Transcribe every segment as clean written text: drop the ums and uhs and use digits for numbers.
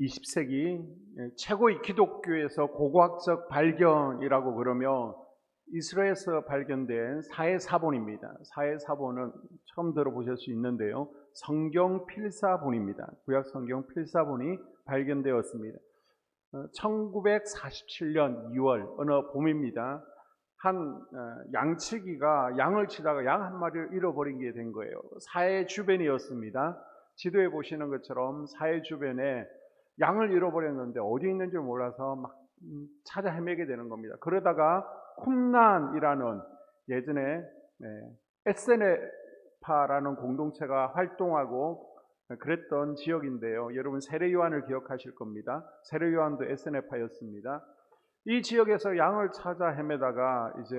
20세기 최고의 기독교에서 고고학적 발견이라고 그러면 이스라엘에서 발견된 사해사본입니다. 사해사본은 처음 들어보실 수 있는데요. 성경 필사본입니다. 구약 성경 필사본이 발견되었습니다. 1947년 2월 어느 봄입니다. 한 양치기가 양을 치다가 양 한 마리를 잃어버린 게 된 거예요. 사해 주변이었습니다. 지도에 보시는 것처럼 사해 주변에 양을 잃어버렸는데 어디 있는지 몰라서 막 찾아 헤매게 되는 겁니다. 그러다가 쿰란이라는 예전에 에스네파라는 공동체가 활동하고 그랬던 지역인데요. 여러분 세례 요한을 기억하실 겁니다. 세례 요한도 에스네파였습니다. 이 지역에서 양을 찾아 헤매다가 이제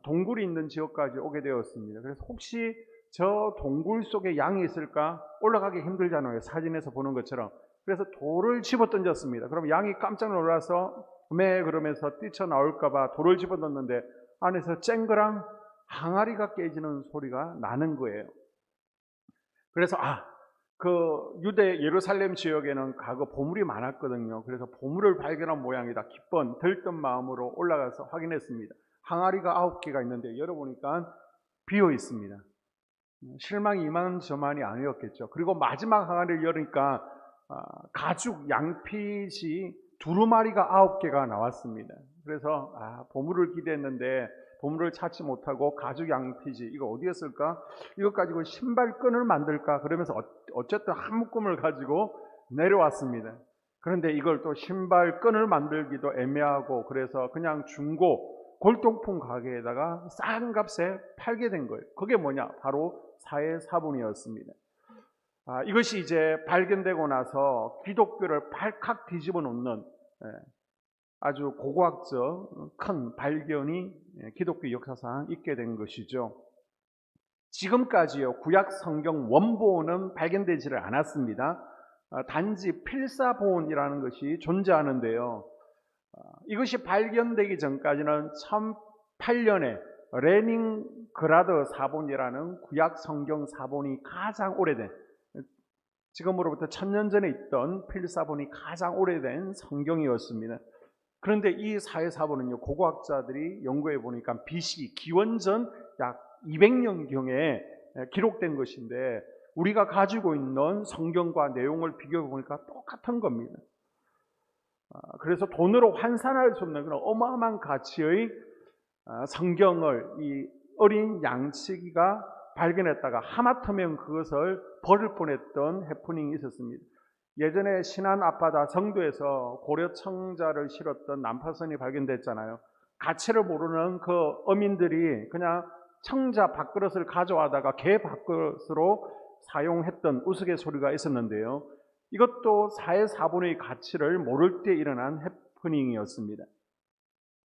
동굴이 있는 지역까지 오게 되었습니다. 그래서 혹시 저 동굴 속에 양이 있을까? 올라가기 힘들잖아요. 사진에서 보는 것처럼. 그래서 돌을 집어 던졌습니다. 그럼 양이 깜짝 놀라서 그러면서 뛰쳐나올까봐 돌을 집어 던졌는데 안에서 쨍그랑 항아리가 깨지는 소리가 나는 거예요. 그래서 그 유대 예루살렘 지역에는 과거 보물이 많았거든요. 그래서 보물을 발견한 모양이다. 기쁜 들뜬 마음으로 올라가서 확인했습니다. 항아리가 9개가 있는데 열어보니까 비어 있습니다. 실망이 이만저만이 아니었겠죠. 그리고 마지막 항아리를 열으니까 가죽 양핏이 두루마리가 9개가 나왔습니다. 그래서 보물을 기대했는데 보물을 찾지 못하고 가죽 양핏이 이거 어디였을까? 이것 가지고 신발끈을 만들까? 그러면서 어쨌든 한 묶음을 가지고 내려왔습니다. 그런데 이걸 또 신발끈을 만들기도 애매하고 그래서 그냥 중고 골동품 가게에다가 싼 값에 팔게 된 거예요. 그게 뭐냐? 바로 사해사본이었습니다. 이것이 이제 발견되고 나서 기독교를 발칵 뒤집어 놓는 아주 고고학적 큰 발견이 기독교 역사상 있게 된 것이죠. 지금까지요 구약 성경 원본은 발견되지를 않았습니다. 단지 필사본이라는 것이 존재하는데요. 이것이 발견되기 전까지는 1008년에 레닌그라드 사본이라는 구약 성경 사본이 가장 오래된, 지금으로부터 1000년 전에 있던 필사본이 가장 오래된 성경이었습니다. 그런데 이 사해사본은요, 고고학자들이 연구해 보니까 BC, 기원전 약 200년경에 기록된 것인데 우리가 가지고 있는 성경과 내용을 비교해 보니까 똑같은 겁니다. 그래서 돈으로 환산할 수 없는 그런 어마어마한 가치의 성경을 이 어린 양치기가 발견했다가 하마터면 그것을 버릴 뻔했던 해프닝이 있었습니다. 예전에 신안 앞바다 정도에서 고려 청자를 실었던 난파선이 발견됐잖아요. 가치를 모르는 그 어민들이 그냥 청자 밥그릇을 가져와다가 개 밥그릇으로 사용했던 우스갯소리가 있었는데요. 이것도 사해사본의 가치를 모를 때 일어난 해프닝이었습니다.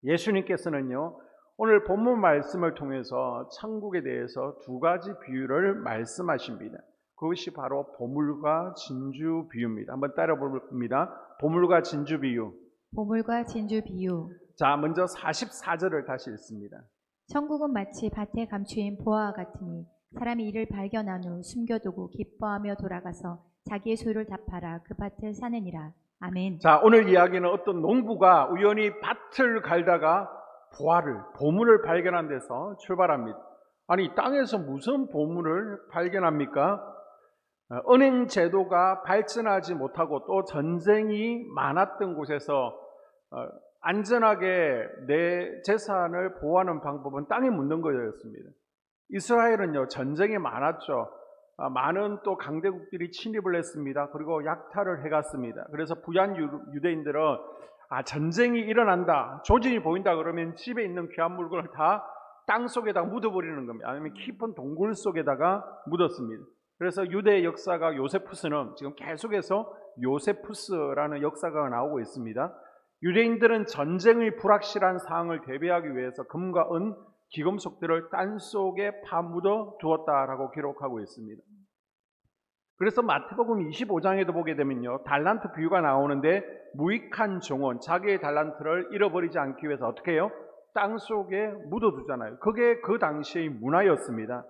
예수님께서는요, 오늘 본문 말씀을 통해서 천국에 대해서 두 가지 비유를 말씀하십니다. 그것이 바로 보물과 진주 비유입니다. 한번 따라 봅니다. 보물과 진주 비유. 보물과 진주 비유. 자, 먼저 44절을 다시 읽습니다. 천국은 마치 밭에 감추인 보화와 같으니 사람이 이를 발견한 후 숨겨두고 기뻐하며 돌아가서 자기의 소유를 다 팔아 그 밭을 사느니라. 아멘. 자, 오늘 이야기는 어떤 농부가 우연히 밭을 갈다가 보물을 발견한 데서 출발합니다. 아니, 땅에서 무슨 보물을 발견합니까? 은행 제도가 발전하지 못하고 또 전쟁이 많았던 곳에서 안전하게 내 재산을 보호하는 방법은 땅에 묻는 거였습니다. 이스라엘은요, 전쟁이 많았죠. 많은 또 강대국들이 침입을 했습니다. 그리고 약탈을 해갔습니다. 그래서 부유한 유대인들은 전쟁이 일어난다, 조짐이 보인다 그러면 집에 있는 귀한 물건을 다 땅속에다가 묻어버리는 겁니다. 아니면 깊은 동굴 속에다가 묻었습니다. 그래서 유대의 역사가 요세푸스는 지금 계속해서 요세푸스라는 역사가 나오고 있습니다. 유대인들은 전쟁의 불확실한 상황을 대비하기 위해서 금과 은, 기금속들을 땅속에 파묻어 두었다라고 기록하고 있습니다. 그래서 마태복음 25장에도 보게 되면요, 달란트 비유가 나오는데 무익한 종은 자기의 달란트를 잃어버리지 않기 위해서 어떻게 해요? 땅속에 묻어두잖아요. 그게 그 당시의 문화였습니다.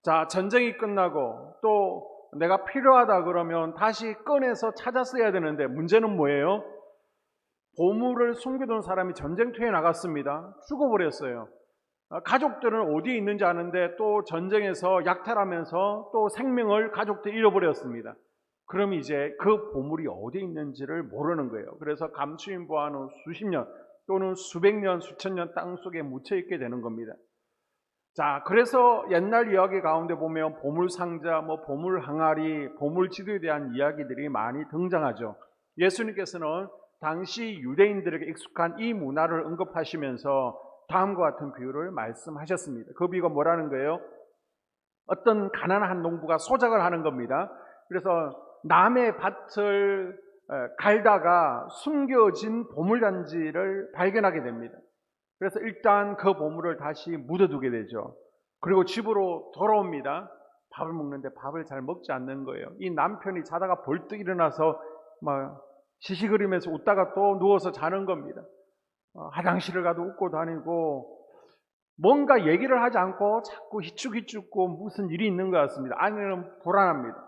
자, 전쟁이 끝나고 또 내가 필요하다 그러면 다시 꺼내서 찾았어야 되는데 문제는 뭐예요? 보물을 숨겨둔 사람이 전쟁터에 나갔습니다. 죽어버렸어요. 가족들은 어디에 있는지 아는데 또 전쟁에서 약탈하면서 또 생명을 가족들이 잃어버렸습니다. 그럼 이제 그 보물이 어디에 있는지를 모르는 거예요. 그래서 감추인 보화는 수십 년 또는 수백 년, 수천 년 땅속에 묻혀 있게 되는 겁니다. 자, 그래서 옛날 이야기 가운데 보면 보물상자, 보물 항아리, 보물지도에 대한 이야기들이 많이 등장하죠. 예수님께서는 당시 유대인들에게 익숙한 이 문화를 언급하시면서 다음과 같은 비유를 말씀하셨습니다. 그 비유가 뭐라는 거예요? 어떤 가난한 농부가 소작을 하는 겁니다. 그래서 남의 밭을 갈다가 숨겨진 보물단지를 발견하게 됩니다. 그래서 일단 그 보물을 다시 묻어두게 되죠. 그리고 집으로 돌아옵니다. 밥을 먹는데 밥을 잘 먹지 않는 거예요. 이 남편이 자다가 벌떡 일어나서 막 시시거리면서 웃다가 또 누워서 자는 겁니다. 화장실을 가도 웃고 다니고 뭔가 얘기를 하지 않고 자꾸 희축희축고 무슨 일이 있는 것 같습니다. 아내는 불안합니다.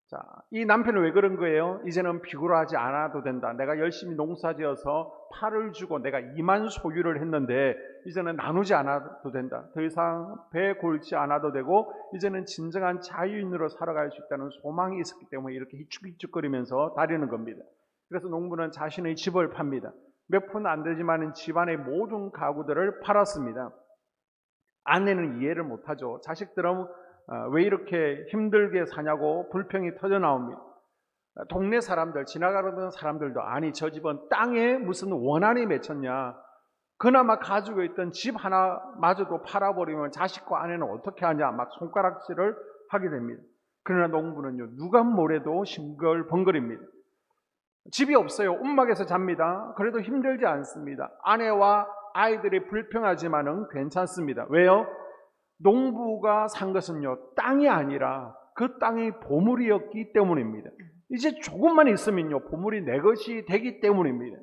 자, 이 남편은 왜 그런 거예요? 이제는 비굴하지 않아도 된다. 내가 열심히 농사지어서 팔을 주고 내가 이만 소유를 했는데 이제는 나누지 않아도 된다. 더 이상 배 골지 않아도 되고 이제는 진정한 자유인으로 살아갈 수 있다는 소망이 있었기 때문에 이렇게 희축희축거리면서 다니는 겁니다. 그래서 농부는 자신의 집을 팝니다. 몇 푼 안 되지만 집안의 모든 가구들을 팔았습니다. 아내는 이해를 못하죠. 자식들은 왜 이렇게 힘들게 사냐고 불평이 터져 나옵니다. 동네 사람들, 지나가던 사람들도 아니 저 집은 땅에 무슨 원한이 맺혔냐. 그나마 가지고 있던 집 하나마저도 팔아버리면 자식과 아내는 어떻게 하냐. 막 손가락질을 하게 됩니다. 그러나 농부는요, 누가 뭐래도 싱글벙글입니다. 집이 없어요. 움막에서 잡니다. 그래도 힘들지 않습니다. 아내와 아이들이 불평하지만은 괜찮습니다. 왜요? 농부가 산 것은요, 땅이 아니라 그 땅이 보물이었기 때문입니다. 이제 조금만 있으면요, 보물이 내 것이 되기 때문입니다.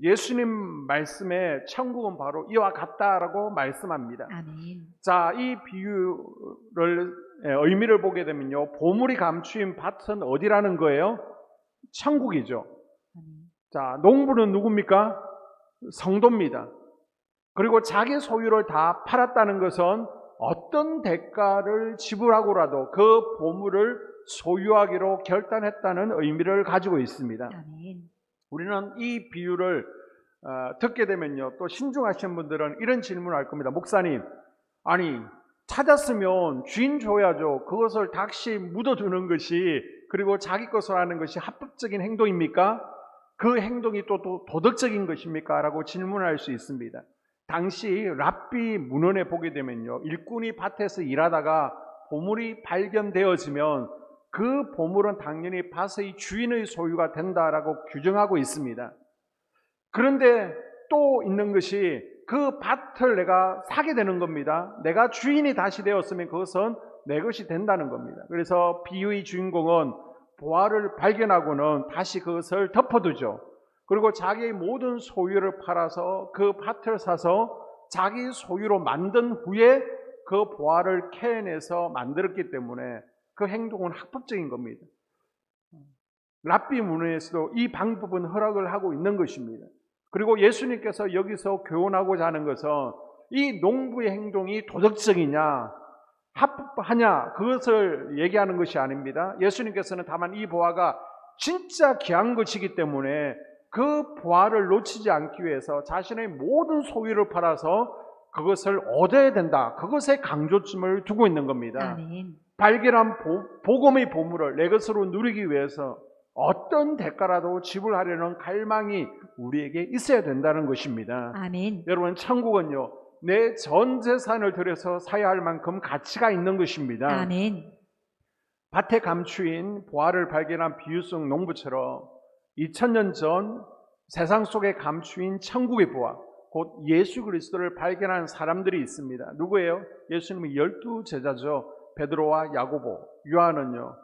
예수님 말씀에 천국은 바로 이와 같다라고 말씀합니다. 아멘. 자, 이 비유를 의미를 보게 되면요, 보물이 감추인 밭은 어디라는 거예요? 천국이죠. 자, 농부는 누굽니까? 성도입니다. 그리고 자기 소유를 다 팔았다는 것은 어떤 대가를 지불하고라도 그 보물을 소유하기로 결단했다는 의미를 가지고 있습니다. 아멘. 우리는 이 비유를 듣게 되면요, 또 신중하신 분들은 이런 질문을 할 겁니다. 목사님, 아니 찾았으면 주인 줘야죠. 그것을 다시 묻어두는 것이, 그리고 자기 것을 하는 것이 합법적인 행동입니까? 그 행동이 또 도덕적인 것입니까? 라고 질문할 수 있습니다. 당시 랍비 문헌에 보게 되면요, 일꾼이 밭에서 일하다가 보물이 발견되어지면 그 보물은 당연히 밭의 주인의 소유가 된다라고 규정하고 있습니다. 그런데 또 있는 것이 그 밭을 내가 사게 되는 겁니다. 내가 주인이 다시 되었으면 그것은 내 것이 된다는 겁니다. 그래서 비유의 주인공은 보화를 발견하고는 다시 그것을 덮어두죠. 그리고 자기의 모든 소유를 팔아서 그 밭을 사서 자기 소유로 만든 후에 그 보화를 캐내서 만들었기 때문에 그 행동은 합법적인 겁니다. 랍비 문헌에서도 이 방법은 허락을 하고 있는 것입니다. 그리고 예수님께서 여기서 교훈하고자 하는 것은 이 농부의 행동이 도덕적이냐 합법하냐 그것을 얘기하는 것이 아닙니다. 예수님께서는 다만 이 보화가 진짜 귀한 것이기 때문에 그 보화를 놓치지 않기 위해서 자신의 모든 소유를 팔아서 그것을 얻어야 된다. 그것에 강조점을 두고 있는 겁니다. 아멘. 발견한 복음의 보물을 내 것으로 누리기 위해서 어떤 대가라도 지불하려는 갈망이 우리에게 있어야 된다는 것입니다. 아멘. 여러분, 천국은요, 내 전 재산을 들여서 사야 할 만큼 가치가 있는 것입니다. 아멘. 밭에 감추인 보화를 발견한 비유 속 농부처럼 2000년 전 세상 속에 감추인 천국의 보화, 곧 예수 그리스도를 발견한 사람들이 있습니다. 누구예요? 예수님의 12제자죠. 베드로와 야고보, 요한은요,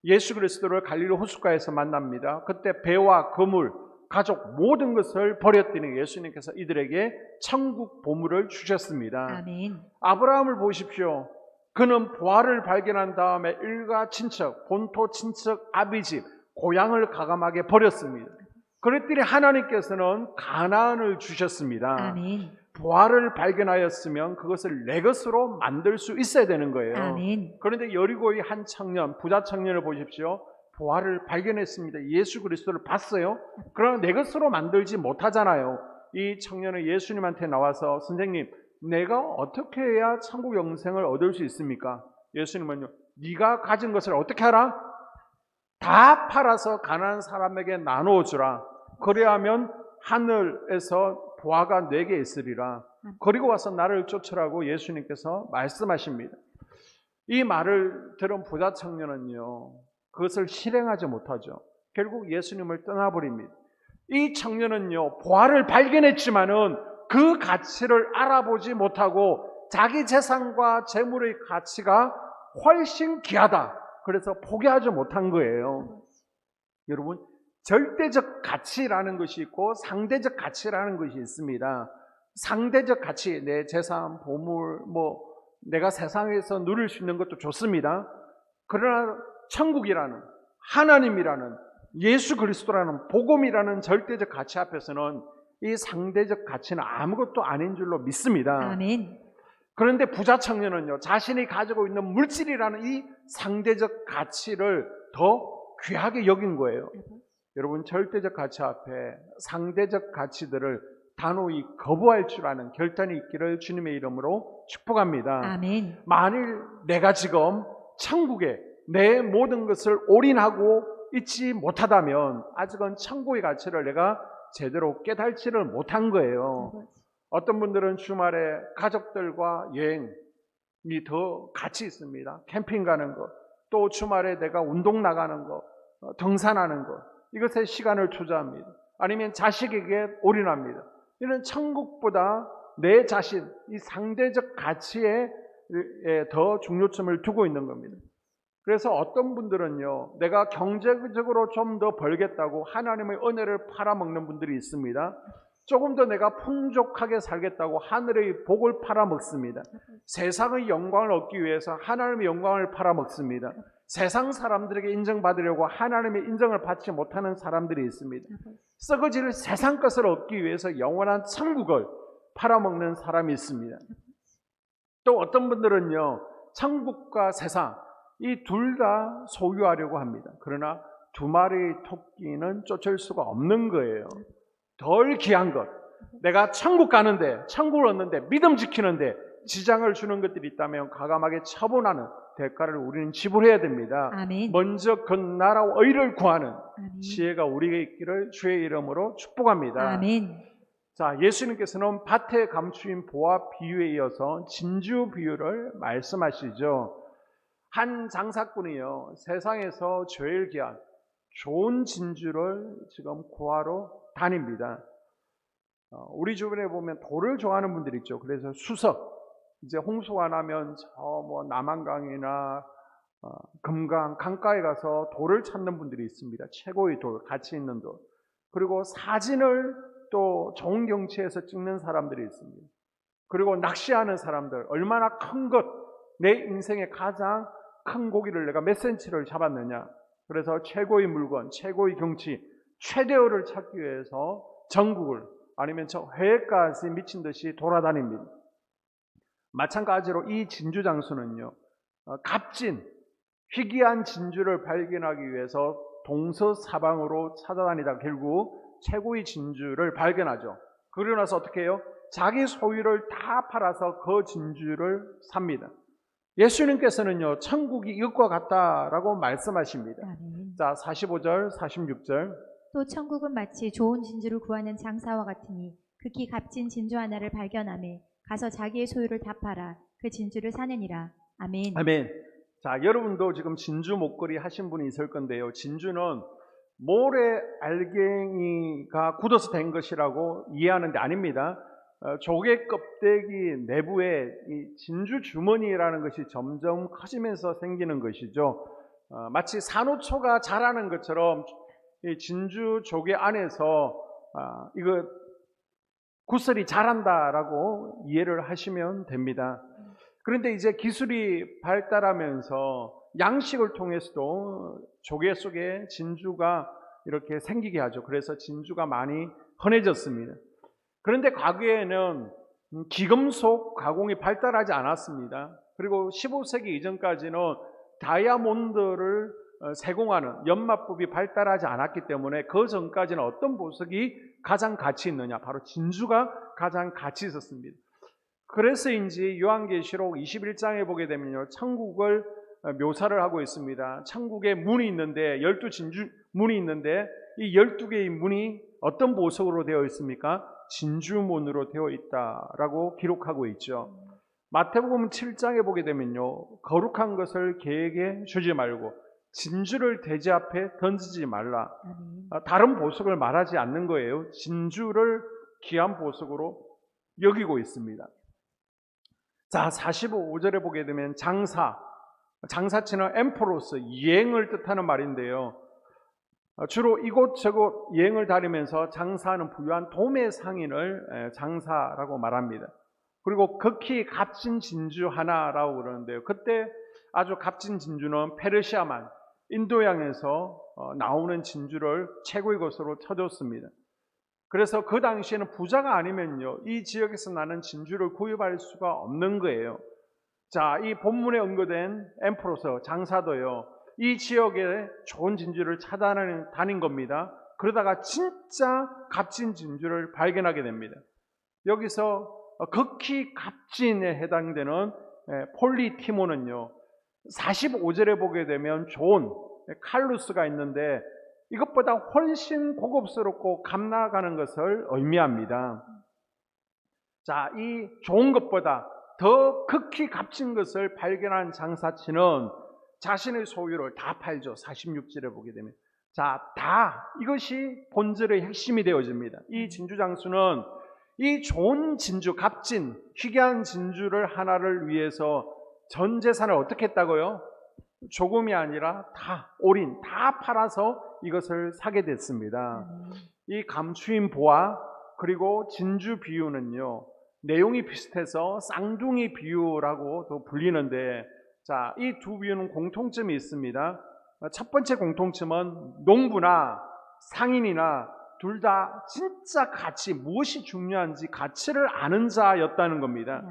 예수 그리스도를 갈릴리 호숫가에서 만납니다. 그때 배와 그물, 가족 모든 것을 버렸더니 예수님께서 이들에게 천국 보물을 주셨습니다. 아멘. 아브라함을 보십시오. 그는 부활을 발견한 다음에 일가 친척, 본토 친척 아비집, 고향을 가감하게 버렸습니다. 그랬더니 하나님께서는 가나안을 주셨습니다. 아멘. 부활을 발견하였으면 그것을 내 것으로 만들 수 있어야 되는 거예요. 아멘. 그런데 여리고의 한 청년, 부자 청년을 보십시오. 부활을 발견했습니다. 예수 그리스도를 봤어요. 그러나 내 것으로 만들지 못하잖아요. 이 청년은 예수님한테 나와서 선생님, 내가 어떻게 해야 천국 영생을 얻을 수 있습니까? 예수님은요, 네가 가진 것을 어떻게 하라? 다 팔아서 가난한 사람에게 나누어 주라. 그래야면 하늘에서 보화가 네게 있으리라. 그리고 와서 나를 쫓으라고 예수님께서 말씀하십니다. 이 말을 들은 부자 청년은요, 그것을 실행하지 못하죠. 결국 예수님을 떠나버립니다. 이 청년은요, 부활을 발견했지만은 그 가치를 알아보지 못하고 자기 재산과 재물의 가치가 훨씬 귀하다. 그래서 포기하지 못한 거예요. 여러분, 절대적 가치라는 것이 있고 상대적 가치라는 것이 있습니다. 상대적 가치, 내 재산, 보물, 내가 세상에서 누릴 수 있는 것도 좋습니다. 그러나 천국이라는, 하나님이라는, 예수 그리스도라는, 복음이라는 절대적 가치 앞에서는 이 상대적 가치는 아무것도 아닌 줄로 믿습니다. 아멘. 그런데 부자 청년은요, 자신이 가지고 있는 물질이라는 이 상대적 가치를 더 귀하게 여긴 거예요. 여러분, 절대적 가치 앞에 상대적 가치들을 단호히 거부할 줄 아는 결단이 있기를 주님의 이름으로 축복합니다. 아멘. 만일 내가 지금 천국에 내 모든 것을 올인하고 있지 못하다면 아직은 천국의 가치를 내가 제대로 깨달지를 못한 거예요. 어떤 분들은 주말에 가족들과 여행이 더 가치 있습니다. 캠핑 가는 것, 또 주말에 내가 운동 나가는 것, 등산하는 것, 이것에 시간을 투자합니다. 아니면 자식에게 올인합니다. 이는 천국보다 내 자신, 이 상대적 가치에 더 중요점을 두고 있는 겁니다. 그래서 어떤 분들은요, 내가 경제적으로 좀 더 벌겠다고 하나님의 은혜를 팔아먹는 분들이 있습니다. 조금 더 내가 풍족하게 살겠다고 하늘의 복을 팔아먹습니다. 세상의 영광을 얻기 위해서 하나님의 영광을 팔아먹습니다. 세상 사람들에게 인정받으려고 하나님의 인정을 받지 못하는 사람들이 있습니다. 썩어질 세상 것을 얻기 위해서 영원한 천국을 팔아먹는 사람이 있습니다. 또 어떤 분들은요, 천국과 세상 이 둘 다 소유하려고 합니다. 그러나 두 마리의 토끼는 쫓을 수가 없는 거예요. 덜 귀한 것, 내가 천국 가는데, 천국을 얻는데, 믿음 지키는데 지장을 주는 것들이 있다면 과감하게 처분하는 대가를 우리는 지불해야 됩니다. 아멘. 먼저 그 나라와 의를 구하는 아멘. 지혜가 우리에게 있기를 주의 이름으로 축복합니다. 아멘. 자, 예수님께서는 밭에 감추인 보화 비유에 이어서 진주 비유를 말씀하시죠. 한 장사꾼이요, 세상에서 제일 귀한 좋은 진주를 지금 구하러 다닙니다. 우리 주변에 보면 돌을 좋아하는 분들이 있죠. 그래서 수석, 이제 홍수가 나면 저 남한강이나 금강, 강가에 가서 돌을 찾는 분들이 있습니다. 최고의 돌, 가치 있는 돌. 그리고 사진을 또 좋은 경치에서 찍는 사람들이 있습니다. 그리고 낚시하는 사람들, 얼마나 큰 것, 내 인생의 가장 큰 고기를 내가 몇 센치를 잡았느냐. 그래서 최고의 물건, 최고의 경치, 최대어를 찾기 위해서 전국을 아니면 저 해외까지 미친 듯이 돌아다닙니다. 마찬가지로 이 진주 장수는요, 값진 희귀한 진주를 발견하기 위해서 동서사방으로 찾아다니다 결국 최고의 진주를 발견하죠. 그러고 나서 어떻게 해요? 자기 소유를 다 팔아서 그 진주를 삽니다. 예수님께서는요, 천국이 이것과 같다라고 말씀하십니다. 아멘. 자, 45절, 46절. 또 천국은 마치 좋은 진주를 구하는 장사와 같으니 극히 값진 진주 하나를 발견하매 가서 자기의 소유를 다 팔아 그 진주를 사느니라. 아멘. 아멘. 자, 여러분도 지금 진주 목걸이 하신 분이 있을 건데요. 진주는 모래 알갱이가 굳어서 된 것이라고 이해하는 데 아닙니다. 조개 껍데기 내부에 이 진주 주머니라는 것이 점점 커지면서 생기는 것이죠. 마치 산호초가 자라는 것처럼 이 진주 조개 안에서 이거 구슬이 자란다라고 이해를 하시면 됩니다. 그런데 이제 기술이 발달하면서 양식을 통해서도 조개 속에 진주가 이렇게 생기게 하죠. 그래서 진주가 많이 흔해졌습니다. 그런데 과거에는 기금속 가공이 발달하지 않았습니다. 그리고 15세기 이전까지는 다이아몬드를 세공하는 연마법이 발달하지 않았기 때문에 그 전까지는 어떤 보석이 가장 가치 있느냐? 바로 진주가 가장 가치 있었습니다. 그래서인지 요한계시록 21장에 보게 되면요, 천국을 묘사를 하고 있습니다. 천국에 문이 있는데 12진주 문이 있는데 이 12개의 문이 어떤 보석으로 되어 있습니까? 진주문으로 되어 있다라고 기록하고 있죠. 마태복음 7장에 보게 되면요, 거룩한 것을 개에게 주지 말고 진주를 돼지 앞에 던지지 말라. 다른 보석을 말하지 않는 거예요. 진주를 귀한 보석으로 여기고 있습니다. 자, 45절에 보게 되면 장사치는 엠포로스, 여행을 뜻하는 말인데요. 주로 이곳저곳 여행을 다니면서 장사하는 부유한 도매 상인을 장사라고 말합니다. 그리고 극히 값진 진주 하나라고 그러는데요. 그때 아주 값진 진주는 페르시아만, 인도양에서 나오는 진주를 최고의 것으로 쳐줬습니다. 그래서 그 당시에는 부자가 아니면요, 이 지역에서 나는 진주를 구입할 수가 없는 거예요. 자, 이 본문에 언급된 엠프로스 장사도요, 이 지역에 좋은 진주를 찾아다닌 겁니다. 그러다가 진짜 값진 진주를 발견하게 됩니다. 여기서 극히 값진에 해당되는 폴리티모는요, 45절에 보게 되면 좋은 칼루스가 있는데 이것보다 훨씬 고급스럽고 값나가는 것을 의미합니다. 자, 이 좋은 것보다 더 극히 값진 것을 발견한 장사치는 자신의 소유를 다 팔죠. 46절에 보게 되면. 자, 다 이것이 본질의 핵심이 되어집니다. 이 진주장수는 이 좋은 진주, 값진, 희귀한 진주를 하나를 위해서 전 재산을 어떻게 했다고요? 조금이 아니라 다 올인, 다 팔아서 이것을 사게 됐습니다. 이 감추인 보화 그리고 진주 비유는요, 내용이 비슷해서 쌍둥이 비유라고도 불리는데, 자, 이 두 비유는 공통점이 있습니다. 첫 번째 공통점은 농부나 상인이나 둘 다 진짜 가치, 무엇이 중요한지 가치를 아는 자였다는 겁니다.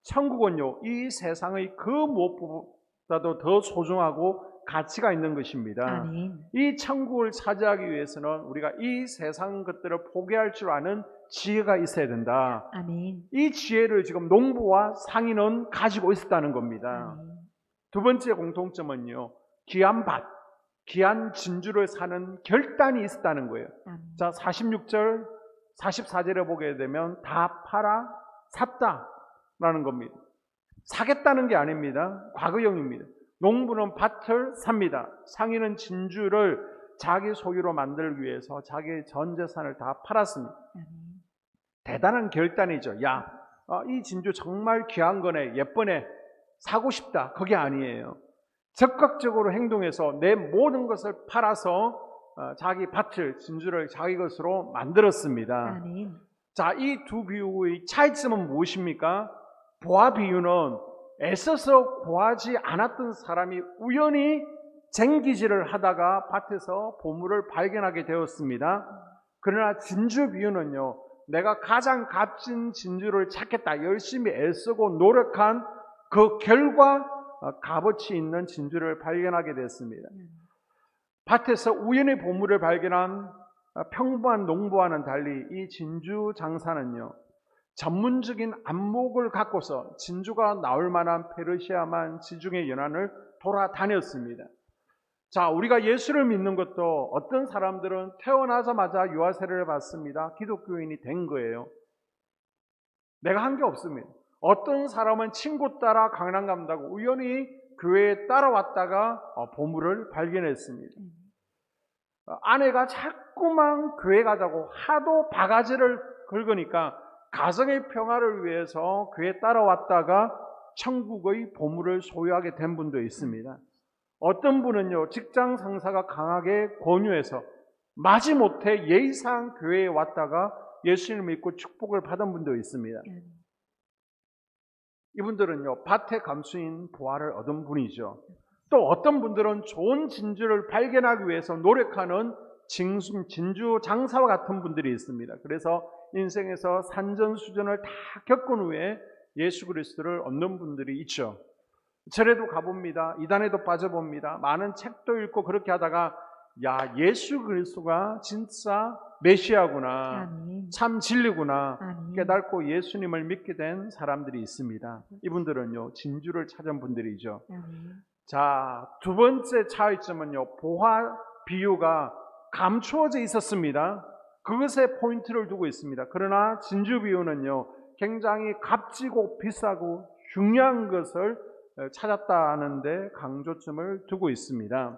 천국은요, 이 세상의 그 무엇보다도 더 소중하고 가치가 있는 것입니다. 아멘. 이 천국을 차지하기 위해서는 우리가 이 세상 것들을 포기할 줄 아는 지혜가 있어야 된다. 아멘. 이 지혜를 지금 농부와 상인은 가지고 있었다는 겁니다. 아멘. 두 번째 공통점은요, 귀한 밭, 귀한 진주를 사는 결단이 있었다는 거예요. 아멘. 자, 46절, 44절에 보게 되면 다 팔아 샀다라는 겁니다. 사겠다는 게 아닙니다. 과거형입니다. 농부는 밭을 삽니다. 상인은 진주를 자기 소유로 만들기 위해서 자기의 전 재산을 다 팔았습니다. 아멘. 대단한 결단이죠. 야, 이 진주 정말 귀한 거네, 예쁘네, 사고 싶다. 그게 아니에요. 적극적으로 행동해서 내 모든 것을 팔아서 자기 밭을, 진주를 자기 것으로 만들었습니다. 아멘. 자, 이 두 비유의 차이점은 무엇입니까? 보화 비유는 애써서 구하지 않았던 사람이 우연히 쟁기질을 하다가 밭에서 보물을 발견하게 되었습니다. 그러나 진주 비유는요, 내가 가장 값진 진주를 찾겠다, 열심히 애쓰고 노력한 그 결과 값어치 있는 진주를 발견하게 됐습니다. 밭에서 우연히 보물을 발견한 평범한 농부와는 달리 이 진주 장사는요, 전문적인 안목을 갖고서 진주가 나올 만한 페르시아만 지중해 연안을 돌아다녔습니다. 자, 우리가 예수를 믿는 것도 어떤 사람들은 태어나자마자 유아 세례를 받습니다. 기독교인이 된 거예요. 내가 한 게 없습니다. 어떤 사람은 친구 따라 강남 간다고 우연히 교회에 따라왔다가 보물을 발견했습니다. 아내가 자꾸만 교회 가자고 하도 바가지를 긁으니까 가정의 평화를 위해서 교회에 따라왔다가 천국의 보물을 소유하게 된 분도 있습니다. 어떤 분은요, 직장 상사가 강하게 권유해서 마지못해 예의상 교회에 왔다가 예수님을 믿고 축복을 받은 분도 있습니다. 이분들은요, 밭의 감수인 보화를 얻은 분이죠. 또 어떤 분들은 좋은 진주를 발견하기 위해서 노력하는 진주 장사와 같은 분들이 있습니다. 그래서 인생에서 산전수전을 다 겪은 후에 예수 그리스도를 얻는 분들이 있죠. 절에도 가봅니다. 이단에도 빠져봅니다. 많은 책도 읽고 그렇게 하다가 야, 예수 그리스도가 진짜 메시아구나, 아멘. 참 진리구나 아멘. 깨닫고 예수님을 믿게 된 사람들이 있습니다. 이분들은요, 진주를 찾은 분들이죠. 아멘. 자, 두 번째 차이점은요, 보화 비유가 감추어져 있었습니다. 그것에 포인트를 두고 있습니다. 그러나 진주 비유는요, 굉장히 값지고 비싸고 중요한 것을 찾았다는 데 강조점을 두고 있습니다.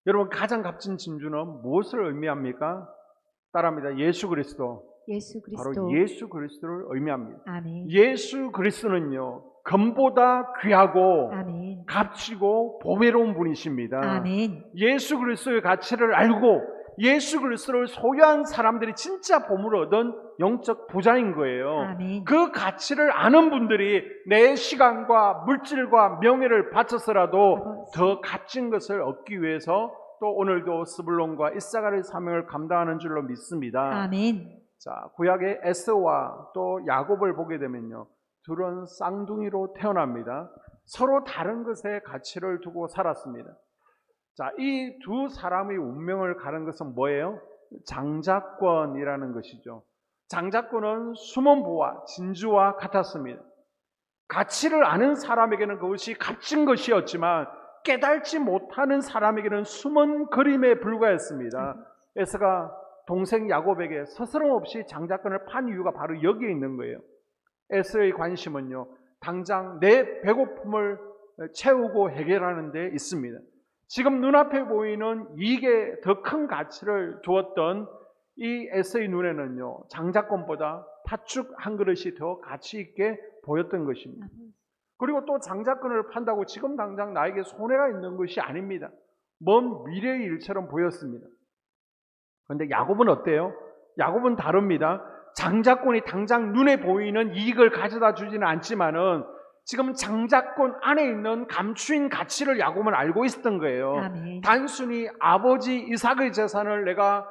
여러분, 가장 값진 진주는 무엇을 의미합니까? 따라합니다. 예수 그리스도. 예수 그리스도. 바로 예수 그리스도를 의미합니다. 아멘. 예수 그리스도는요, 금보다 귀하고 아멘. 값지고 보배로운 분이십니다. 아멘. 예수 그리스도의 가치를 알고 예수 그리스도를 소유한 사람들이 진짜 보물을 얻은 영적 부자인 거예요. 아멘. 그 가치를 아는 분들이 내 시간과 물질과 명예를 바쳐서라도 더 값진 것을 얻기 위해서 또 오늘도 스불론과 이사가의 사명을 감당하는 줄로 믿습니다. 아멘. 자, 구약의 에서와 또 야곱을 보게 되면요, 둘은 쌍둥이로 태어납니다. 서로 다른 것에 가치를 두고 살았습니다. 자, 이 두 사람의 운명을 가른 것은 뭐예요? 장자권이라는 것이죠. 장자권은 숨은 보화, 진주와 같았습니다. 가치를 아는 사람에게는 그것이 값진 것이었지만 깨달지 못하는 사람에게는 숨은 그림에 불과했습니다. 에서가 동생 야곱에게 스스럼 없이 장자권을 판 이유가 바로 여기에 있는 거예요. 에서의 관심은요, 당장 내 배고픔을 채우고 해결하는 데 있습니다. 지금 눈앞에 보이는 이게 더 큰 가치를 두었던 이 에서의 눈에는요, 장자권보다 팥죽 한 그릇이 더 가치 있게 보였던 것입니다. 그리고 또 장자권을 판다고 지금 당장 나에게 손해가 있는 것이 아닙니다. 먼 미래의 일처럼 보였습니다. 그런데 야곱은 어때요? 야곱은 다릅니다. 장자권이 당장 눈에 보이는 이익을 가져다 주지는 않지만은 지금 장자권 안에 있는 감추인 가치를 야곱은 알고 있었던 거예요. 아멘. 단순히 아버지 이삭의 재산을 내가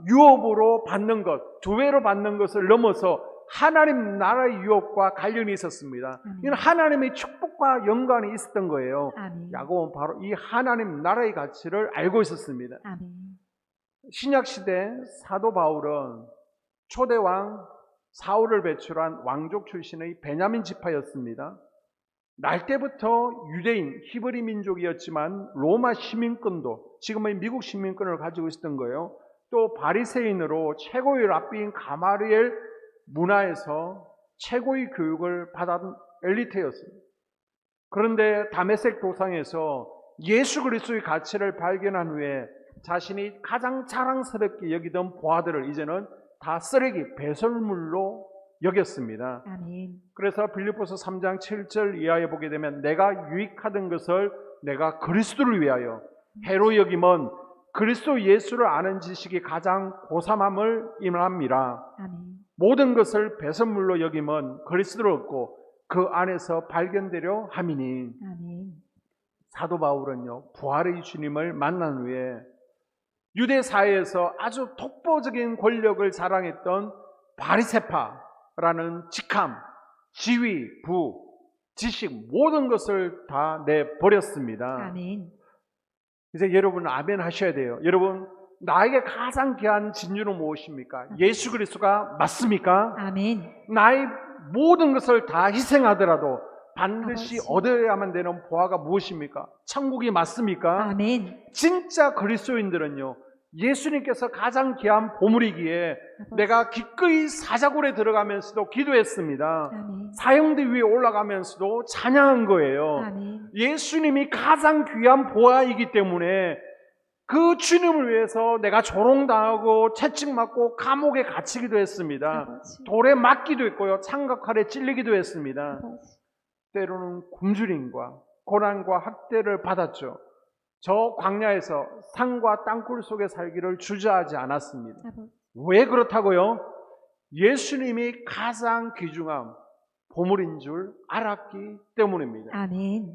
유업으로 받는 것, 두배로 받는 것을 넘어서 하나님 나라의 유업과 관련이 있었습니다. 이건 하나님의 축복과 연관이 있었던 거예요. 아멘. 야곱은 바로 이 하나님 나라의 가치를 알고 있었습니다. 아멘. 신약시대 사도 바울은 초대왕 사울을 배출한 왕족 출신의 베냐민 지파였습니다. 날 때부터 유대인, 히브리 민족이었지만 로마 시민권도, 지금의 미국 시민권을 가지고 있었던 거예요. 또 바리새인으로 최고의 랍비인 가마리엘 문화에서 최고의 교육을 받은 엘리트였습니다. 그런데 다메섹 도상에서 예수 그리스도의 가치를 발견한 후에 자신이 가장 자랑스럽게 여기던 보화들을 이제는 다 쓰레기, 배설물로 여겼습니다. 아멘. 그래서 빌립보서 3장 7절 이하에 보게 되면 내가 유익하던 것을 내가 그리스도를 위하여 해로 여김은 그리스도 예수를 아는 지식이 가장 고삼함을 임합니다. 아멘. 모든 것을 배설물로 여김은 그리스도를 얻고 그 안에서 발견되려 함이니. 아멘. 사도 바울은요, 부활의 주님을 만난 후에 유대 사회에서 아주 독보적인 권력을 자랑했던 바리새파라는 직함, 지위, 부, 지식 모든 것을 다 내버렸습니다. 아멘. 이제 여러분 아멘 하셔야 돼요. 여러분, 나에게 가장 귀한 진주는 무엇입니까? 예수 그리스도가 맞습니까? 아멘. 나의 모든 것을 다 희생하더라도 반드시 아버지. 얻어야만 되는 보화가 무엇입니까? 천국이 맞습니까? 아멘. 진짜 그리스도인들은요, 예수님께서 가장 귀한 보물이기에 아버지. 내가 기꺼이 사자굴에 들어가면서도 기도했습니다. 아멘. 사형대 위에 올라가면서도 찬양한 거예요. 아멘. 예수님이 가장 귀한 보화이기 때문에 그 주님을 위해서 내가 조롱당하고 채찍맞고 감옥에 갇히기도 했습니다. 아버지. 돌에 맞기도 했고요, 창각칼에 찔리기도 했습니다. 아버지. 때로는 굶주림과 고난과 학대를 받았죠. 저 광야에서 산과 땅굴 속에 살기를 주저하지 않았습니다. 아버지. 왜 그렇다고요? 예수님이 가장 귀중함, 보물인 줄 알았기 때문입니다. 아멘.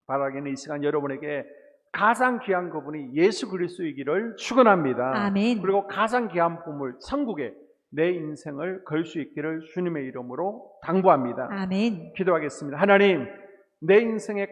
바라기는 이 시간 여러분에게 가장 귀한 그분이 예수 그리스도이기를 축원합니다. 아멘. 그리고 가장 귀한 보물 천국에 내 인생을 걸 수 있기를 주님의 이름으로 당부합니다. 아멘. 기도하겠습니다. 하나님, 내 인생의